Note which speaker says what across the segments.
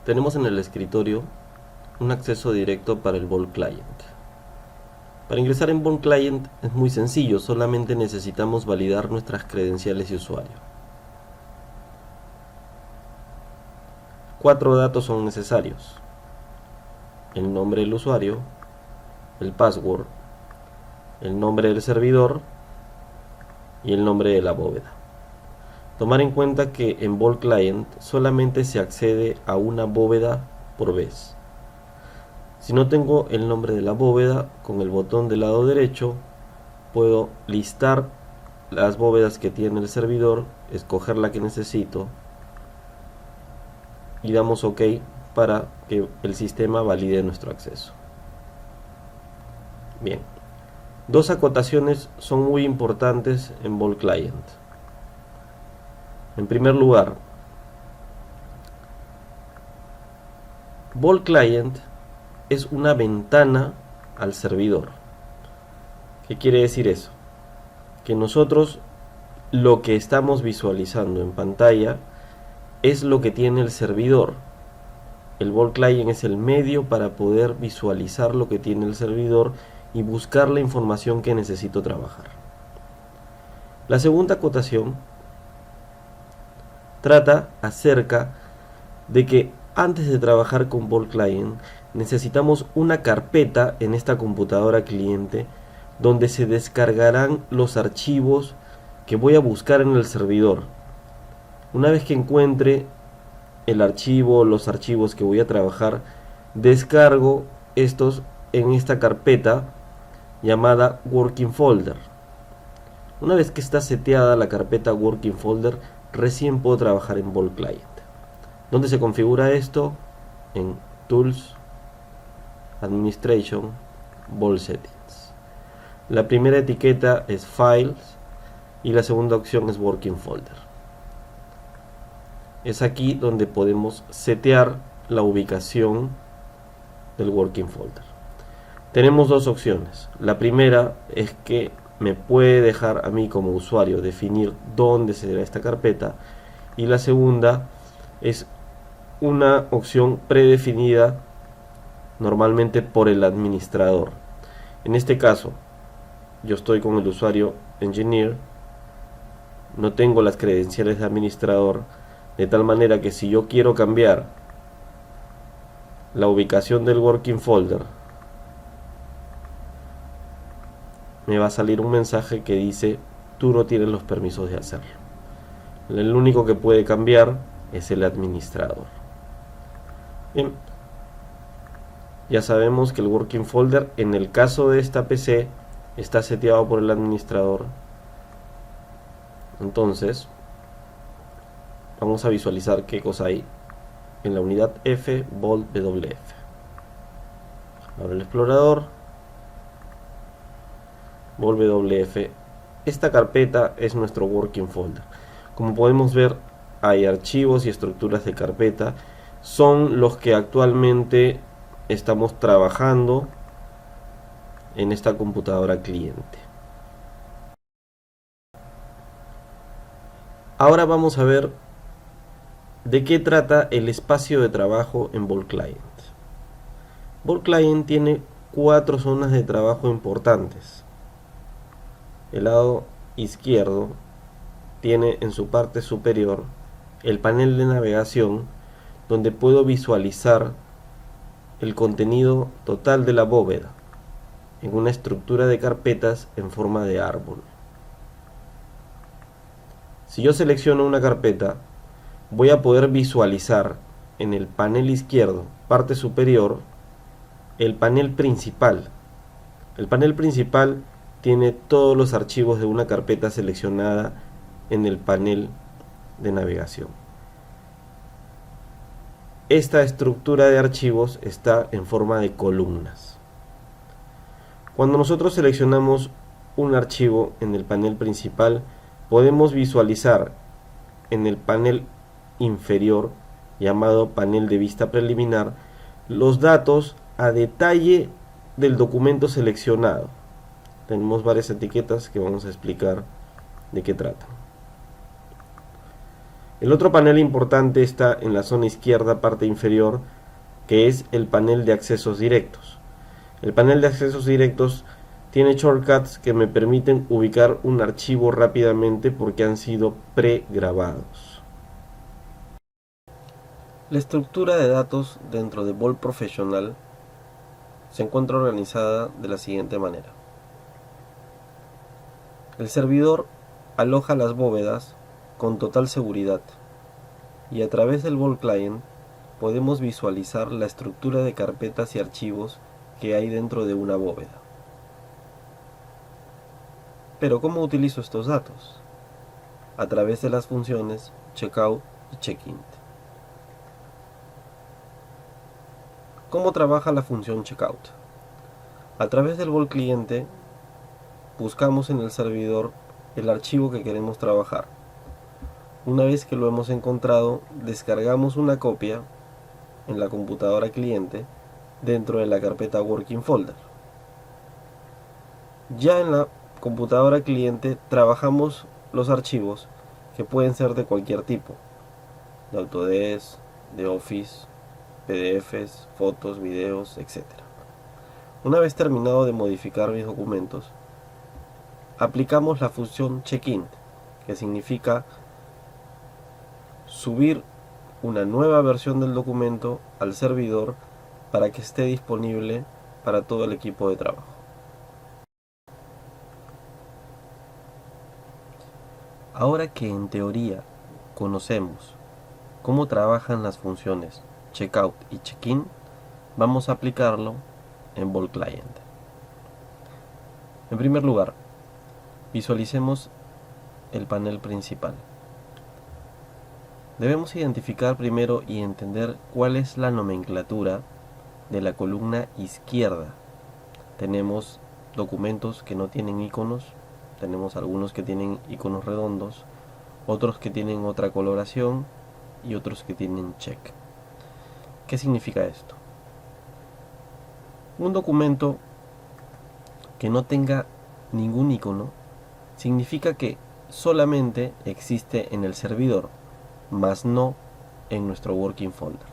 Speaker 1: Tenemos en el escritorio un acceso directo para el Vault Client. Para ingresar en Vault Client es muy sencillo, solamente necesitamos validar nuestras credenciales de usuario. 4 datos son necesarios: el nombre del usuario, el password, el nombre del servidor y el nombre de la bóveda. Tomar en cuenta que en Vault Client solamente se accede a una bóveda por vez. Si no tengo el nombre de la bóveda, con el botón del lado derecho puedo listar las bóvedas que tiene el servidor, escoger la que necesito y damos OK para que el sistema valide nuestro acceso. Bien, dos acotaciones son muy importantes en Vault Client. En primer lugar, Vault Client es una ventana al servidor. ¿Qué quiere decir eso? Que nosotros lo que estamos visualizando en pantalla es lo que tiene el servidor. El Vault Client es el medio para poder visualizar lo que tiene el servidor y buscar la información que necesito trabajar. La segunda acotación trata acerca de que antes de trabajar con Vault Client necesitamos una carpeta en esta computadora cliente donde se descargarán los archivos que voy a buscar en el servidor. Una vez que encuentre el archivo, los archivos que voy a trabajar, descargo estos en esta carpeta llamada Working Folder. Una vez que está seteada la carpeta Working Folder, recién puedo trabajar en Vault Client. ¿Dónde se configura esto? En Tools, Administration, Vault Settings. La primera etiqueta es Files y la segunda opción es Working Folder. Es aquí donde podemos setear la ubicación del Working Folder. Tenemos dos opciones. La primera es que me puede dejar a mí como usuario definir dónde será esta carpeta, y la segunda es una opción predefinida normalmente por el administrador. En este caso, yo estoy con el usuario Engineer, no tengo las credenciales de administrador, de tal manera que si yo quiero cambiar la ubicación del Working Folder, me va a salir un mensaje que dice: tú no tienes los permisos de hacerlo. El único que puede cambiar es el administrador. Bien, ya sabemos que el Working Folder en el caso de esta PC está seteado por el administrador. Entonces vamos a visualizar qué cosa hay en la unidad F Vault WF. Abro el explorador, Vault WF. Esta carpeta es nuestro Working Folder. Como podemos ver, hay archivos y estructuras de carpeta. Son los que actualmente estamos trabajando en esta computadora cliente. Ahora vamos a ver de qué trata el espacio de trabajo en Vault Client. Vault Client tiene 4 zonas de trabajo importantes. El lado izquierdo tiene en su parte superior el panel de navegación, donde puedo visualizar el contenido total de la bóveda en una estructura de carpetas en forma de árbol. Si yo selecciono una carpeta, voy a poder visualizar en el panel izquierdo, parte superior, el panel principal. El panel principal tiene todos los archivos de una carpeta seleccionada en el panel de navegación. Esta estructura de archivos está en forma de columnas. Cuando nosotros seleccionamos un archivo en el panel principal, podemos visualizar en el panel inferior, llamado panel de vista preliminar, los datos a detalle del documento seleccionado. Tenemos varias etiquetas que vamos a explicar de qué tratan. El otro panel importante está en la zona izquierda, parte inferior, que es el panel de accesos directos. El panel de accesos directos tiene shortcuts que me permiten ubicar un archivo rápidamente porque han sido pregrabados. La estructura de datos dentro de Vault Professional se encuentra organizada de la siguiente manera. El servidor aloja las bóvedas con total seguridad y a través del Vault Client podemos visualizar la estructura de carpetas y archivos que hay dentro de una bóveda. Pero ¿cómo utilizo estos datos? A través de las funciones checkout y check-in. ¿Cómo trabaja la función checkout? A través del Vault cliente buscamos en el servidor el archivo que queremos trabajar. Una vez que lo hemos encontrado, descargamos una copia en la computadora cliente dentro de la carpeta Working Folder. Ya en la computadora cliente trabajamos los archivos que pueden ser de cualquier tipo, de Autodesk, de Office, PDFs, fotos, videos, etc. Una vez terminado de modificar mis documentos, aplicamos la función check-in, que significa subir una nueva versión del documento al servidor para que esté disponible para todo el equipo de trabajo. Ahora que en teoría conocemos cómo trabajan las funciones checkout y check-in, vamos a aplicarlo en Vault Client. En primer lugar, visualicemos el panel principal. Debemos identificar primero y entender cuál es la nomenclatura de la columna izquierda. Tenemos documentos que no tienen iconos, tenemos algunos que tienen iconos redondos, otros que tienen otra coloración y otros que tienen check. ¿Qué significa esto? Un documento que no tenga ningún icono significa que solamente existe en el servidor, más no en nuestro working folder.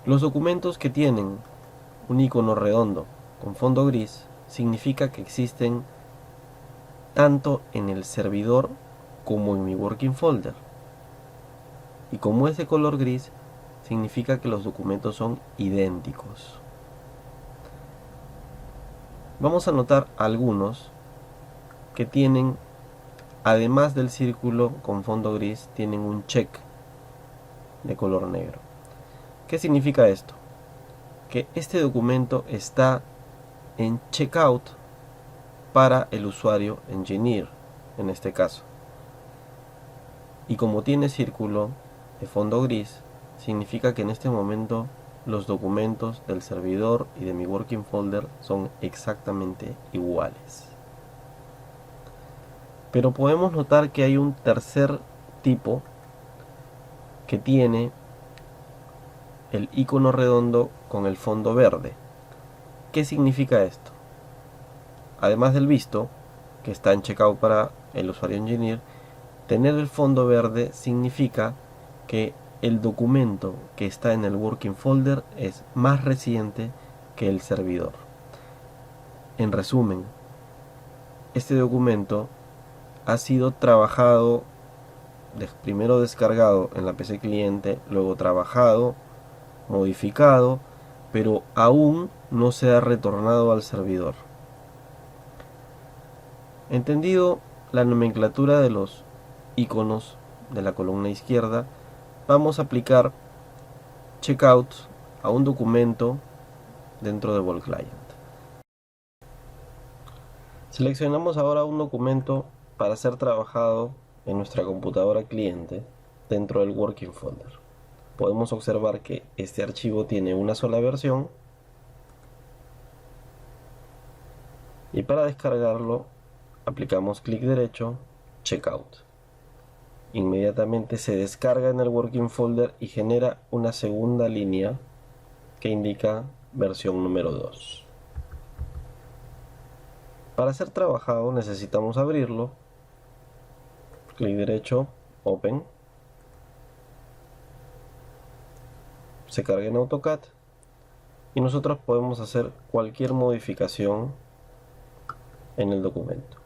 Speaker 1: Los documentos que tienen un icono redondo con fondo gris significa que existen tanto en el servidor como en mi working folder. Y como es de color gris, significa que los documentos son idénticos. Vamos a notar algunos que tienen, además del círculo con fondo gris, tienen un check de color negro. ¿Qué significa esto? Que este documento está en checkout para el usuario engineer, en este caso. Y como tiene círculo de fondo gris, significa que en este momento los documentos del servidor y de mi working folder son exactamente iguales. Pero podemos notar que hay un tercer tipo que tiene el icono redondo con el fondo verde. ¿Qué significa esto? Además del visto, que está en checkout para el usuario engineer, tener el fondo verde significa que el documento que está en el working folder es más reciente que el servidor. En resumen, este documento ha sido trabajado, primero descargado en la PC cliente, luego trabajado, modificado, pero aún no se ha retornado al servidor. Entendido la nomenclatura de los iconos de la columna izquierda, vamos a aplicar checkout a un documento dentro de Vault Client. Seleccionamos ahora un documento para ser trabajado en nuestra computadora cliente dentro del working folder. Podemos observar que este archivo tiene una sola versión y para descargarlo aplicamos clic derecho, checkout. Inmediatamente se descarga en el working folder y genera una segunda línea que indica versión número 2. Para ser trabajado necesitamos abrirlo clic derecho, Open, se carga en AutoCAD y nosotros podemos hacer cualquier modificación en el documento.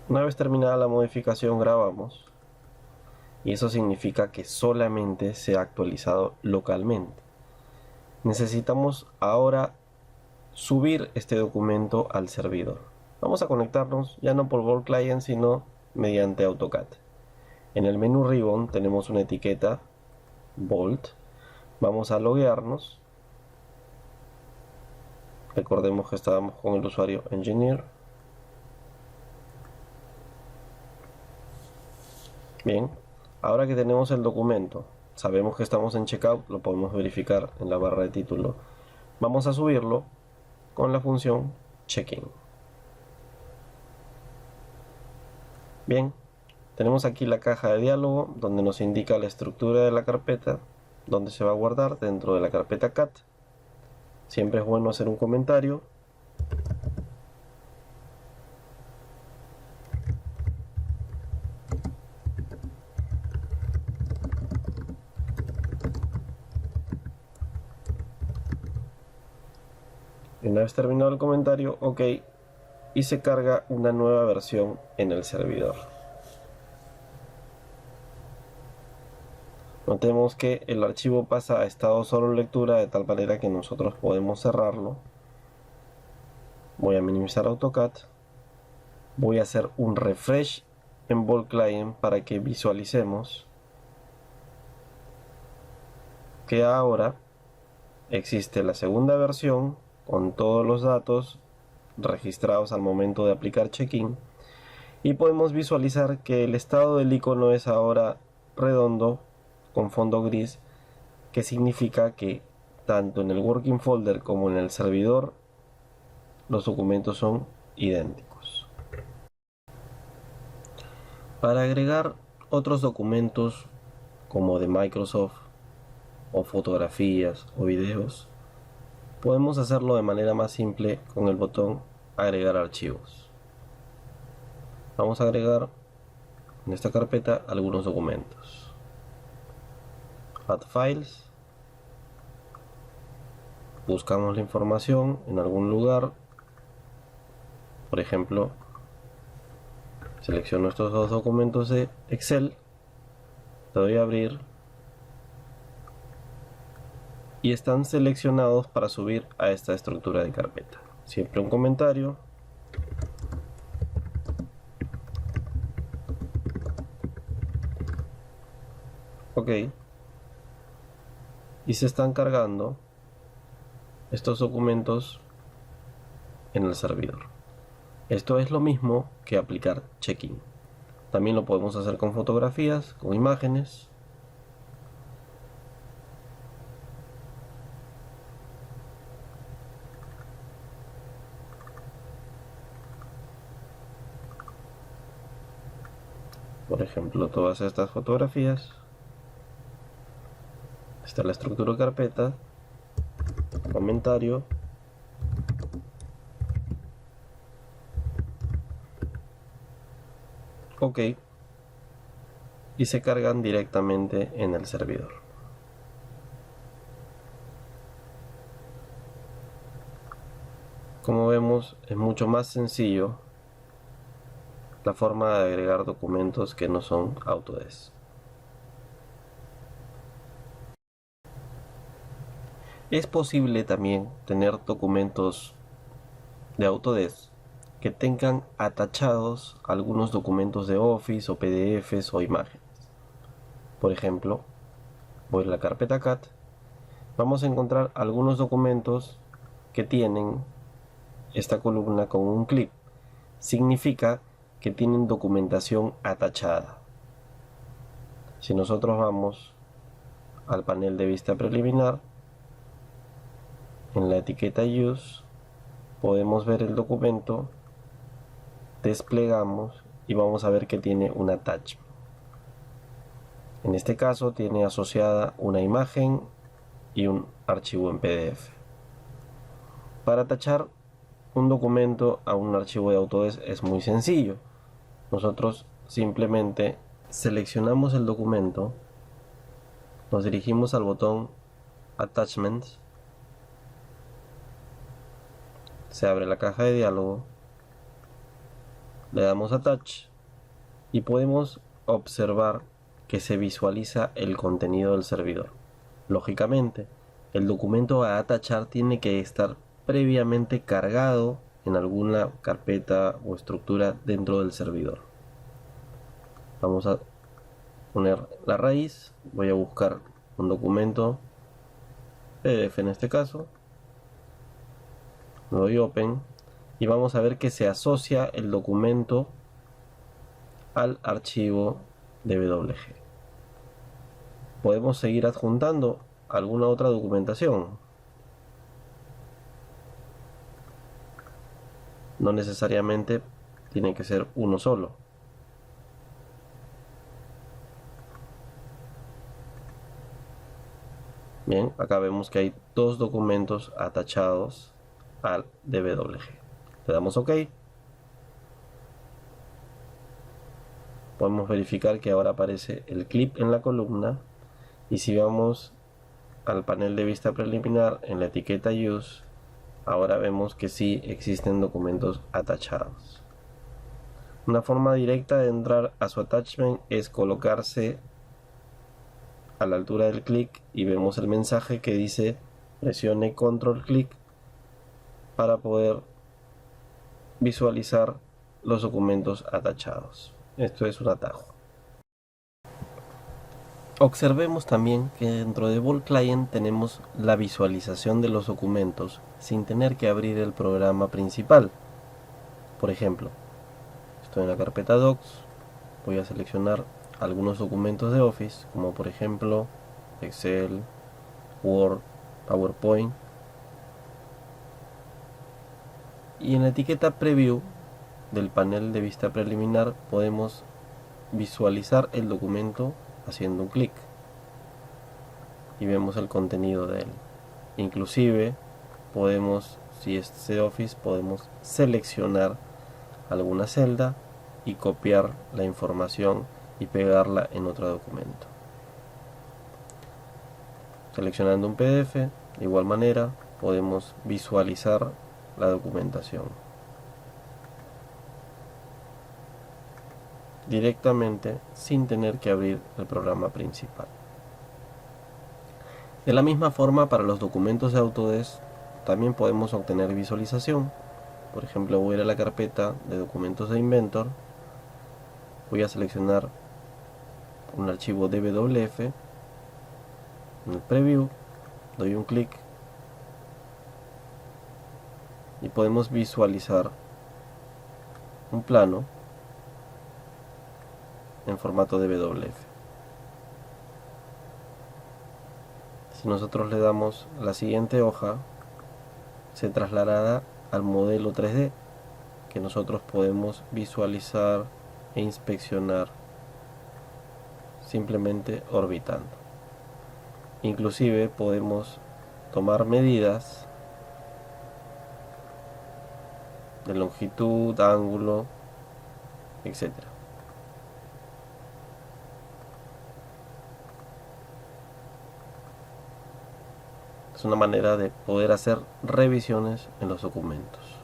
Speaker 1: Una vez terminada la modificación, grabamos y eso significa que solamente se ha actualizado localmente. Necesitamos ahora subir este documento al servidor. Vamos a conectarnos ya no por Vault Client sino mediante AutoCAD. En el menú Ribbon tenemos una etiqueta Vault. Vamos a loguearnos. Recordemos que estábamos con el usuario Engineer. Bien, ahora que tenemos el documento, sabemos que estamos en Checkout, lo podemos verificar en la barra de título. Vamos a subirlo con la función Checkin. Bien, tenemos aquí la caja de diálogo donde nos indica la estructura de la carpeta, donde se va a guardar dentro de la carpeta CAT. Siempre es bueno hacer un comentario. Y una vez terminado el comentario, OK, y se carga una nueva versión en el servidor. Notemos que el archivo pasa a estado solo lectura de tal manera que nosotros podemos cerrarlo. Voy a minimizar AutoCAD. Voy a hacer un refresh en Vault Client para que visualicemos que ahora existe la segunda versión con todos los datos registrados al momento de aplicar check-in y podemos visualizar que el estado del icono es ahora redondo con fondo gris, que significa que tanto en el working folder como en el servidor los documentos son idénticos. Para agregar otros documentos como de Microsoft o fotografías o videos, podemos hacerlo de manera más simple con el botón agregar archivos. Vamos a agregar en esta carpeta algunos documentos. Add Files. Buscamos la información en algún lugar. Por ejemplo, selecciono estos dos documentos de Excel. Le doy a abrir. Y están seleccionados para subir a esta estructura de carpeta. Siempre un comentario. OK. Y se están cargando estos documentos en el servidor. Esto es lo mismo que aplicar check-in. También lo podemos hacer con fotografías, con imágenes. Por ejemplo, todas estas fotografías. Está la estructura de carpeta, comentario, OK, y se cargan directamente en el servidor. Como vemos, es mucho más sencillo la forma de agregar documentos que no son Autodesk. Es posible también tener documentos de Autodesk que tengan atachados algunos documentos de Office o PDFs o imágenes. Por ejemplo, voy a la carpeta CAD, vamos a encontrar algunos documentos que tienen esta columna con un clip. Significa que tienen documentación atachada. Si nosotros vamos al panel de vista preliminar, en la etiqueta Use, podemos ver el documento, desplegamos y vamos a ver que tiene un attachment. En este caso tiene asociada una imagen y un archivo en PDF. Para tachar un documento a un archivo de Autodesk es muy sencillo. Nosotros simplemente seleccionamos el documento, nos dirigimos al botón Attachments, se abre la caja de diálogo, le damos Attach y podemos observar que se visualiza el contenido del servidor. Lógicamente, el documento a atachar tiene que estar previamente cargado en alguna carpeta o estructura dentro del servidor. Vamos a poner la raíz, voy a buscar un documento PDF en este caso, le doy Open y vamos a ver que se asocia el documento al archivo DWG. Podemos seguir adjuntando alguna otra documentación. No necesariamente tiene que ser uno solo. Bien, acá vemos que hay dos documentos atachados al DWG. Le damos OK. Podemos verificar que ahora aparece el clip en la columna. Y si vamos al panel de vista preliminar en la etiqueta Use, ahora vemos que sí existen documentos atachados. Una forma directa de entrar a su attachment es colocarse a la altura del clic y vemos el mensaje que dice presione control clic para poder visualizar los documentos atachados. Esto es un atajo. Observemos también que dentro de Vault Client tenemos la visualización de los documentos sin tener que abrir el programa principal. Por ejemplo, estoy en la carpeta Docs, voy a seleccionar algunos documentos de Office, como por ejemplo Excel, Word, PowerPoint, y en la etiqueta Preview del panel de vista preliminar podemos visualizar el documento haciendo un clic y vemos el contenido de él. Inclusive podemos, si es de Office, podemos seleccionar alguna celda y copiar la información y pegarla en otro documento. Seleccionando un PDF, de igual manera podemos visualizar la documentación directamente sin tener que abrir el programa principal. De la misma forma, para los documentos de Autodesk también podemos obtener visualización. Por ejemplo, voy a ir a la carpeta de documentos de Inventor, voy a seleccionar un archivo DWF, en el Preview doy un clic y podemos visualizar un plano en formato DWF. Si nosotros le damos la siguiente hoja, se trasladará al modelo 3D que nosotros podemos visualizar e inspeccionar simplemente orbitando. Inclusive podemos tomar medidas de longitud, ángulo, etc. Es una manera de poder hacer revisiones en los documentos.